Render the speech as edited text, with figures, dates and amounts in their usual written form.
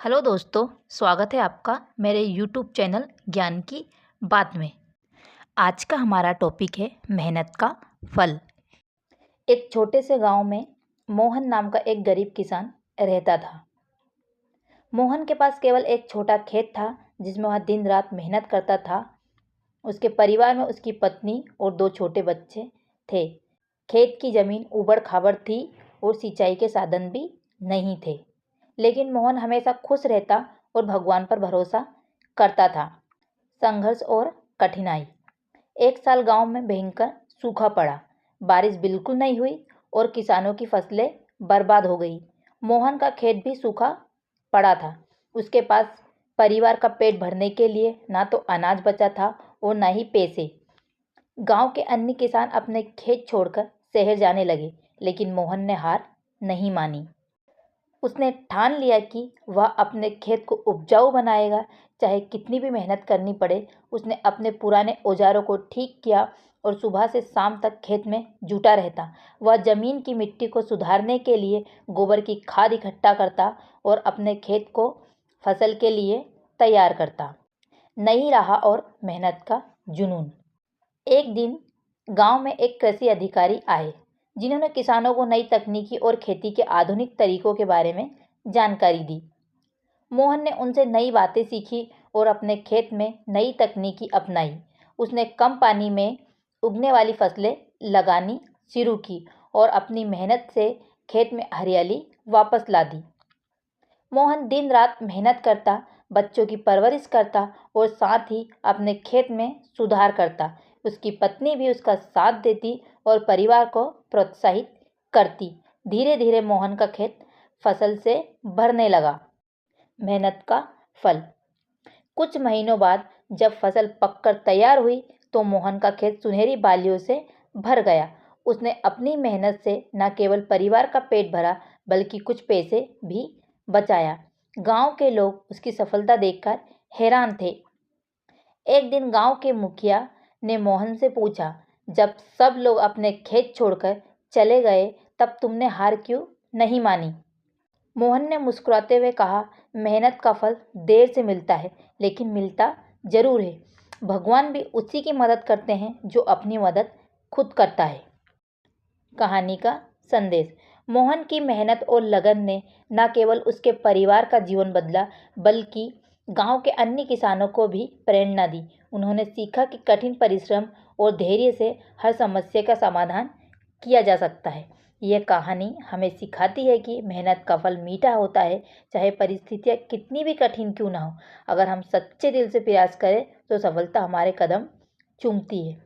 Hello दोस्तों, स्वागत है आपका मेरे यूट्यूब चैनल ज्ञान की बात में। आज का हमारा टॉपिक है मेहनत का फल। एक छोटे से गांव में मोहन नाम का एक गरीब किसान रहता था। मोहन के पास केवल एक छोटा खेत था जिसमें वह दिन रात मेहनत करता था। उसके परिवार में उसकी पत्नी और दो छोटे बच्चे थे। खेत की जमीन ऊबड़ खाबड़ थी और सिंचाई के साधन भी नहीं थे, लेकिन मोहन हमेशा खुश रहता और भगवान पर भरोसा करता था। संघर्ष और कठिनाई। एक साल गांव में भयंकर सूखा पड़ा। बारिश बिल्कुल नहीं हुई और किसानों की फसलें बर्बाद हो गई। मोहन का खेत भी सूखा पड़ा था। उसके पास परिवार का पेट भरने के लिए ना तो अनाज बचा था और ना ही पैसे। गांव के अन्य किसान अपने खेत छोड़कर शहर जाने लगे, लेकिन मोहन ने हार नहीं मानी। उसने ठान लिया कि वह अपने खेत को उपजाऊ बनाएगा, चाहे कितनी भी मेहनत करनी पड़े। उसने अपने पुराने औजारों को ठीक किया और सुबह से शाम तक खेत में जुटा रहता। वह जमीन की मिट्टी को सुधारने के लिए गोबर की खाद इकट्ठा करता और अपने खेत को फसल के लिए तैयार करता। नई राह और मेहनत का जुनून। एक दिन गांव में एक कृषि अधिकारी आए, जिन्होंने किसानों को नई तकनीकी और खेती के आधुनिक तरीकों के बारे में जानकारी दी। मोहन ने उनसे नई बातें सीखी और अपने खेत में नई तकनीकी अपनाई। उसने कम पानी में उगने वाली फसलें लगानी शुरू की और अपनी मेहनत से खेत में हरियाली वापस ला दी। मोहन दिन रात मेहनत करता, बच्चों की परवरिश करता और साथ ही अपने खेत में सुधार करता। उसकी पत्नी भी उसका साथ देती और परिवार को प्रोत्साहित करती। धीरे धीरे मोहन का खेत फसल से भरने लगा। मेहनत का फल। कुछ महीनों बाद जब फसल पककर तैयार हुई तो मोहन का खेत सुनहरी बालियों से भर गया। उसने अपनी मेहनत से न केवल परिवार का पेट भरा, बल्कि कुछ पैसे भी बचाया। गांव के लोग उसकी सफलता देखकर हैरान थे। एक दिन गांव के मुखिया ने मोहन से पूछा, जब सब लोग अपने खेत छोड़कर चले गए तब तुमने हार क्यों नहीं मानी? मोहन ने मुस्कुराते हुए कहा, मेहनत का फल देर से मिलता है, लेकिन मिलता जरूर है। भगवान भी उसी की मदद करते हैं जो अपनी मदद खुद करता है। कहानी का संदेश। मोहन की मेहनत और लगन ने न केवल उसके परिवार का जीवन बदला, बल्कि गांव के अन्य किसानों को भी प्रेरणा दी। उन्होंने सीखा कि कठिन परिश्रम और धैर्य से हर समस्या का समाधान किया जा सकता है। यह कहानी हमें सिखाती है कि मेहनत का फल मीठा होता है, चाहे परिस्थितियाँ कितनी भी कठिन क्यों ना हो। अगर हम सच्चे दिल से प्रयास करें तो सफलता हमारे कदम चूमती है।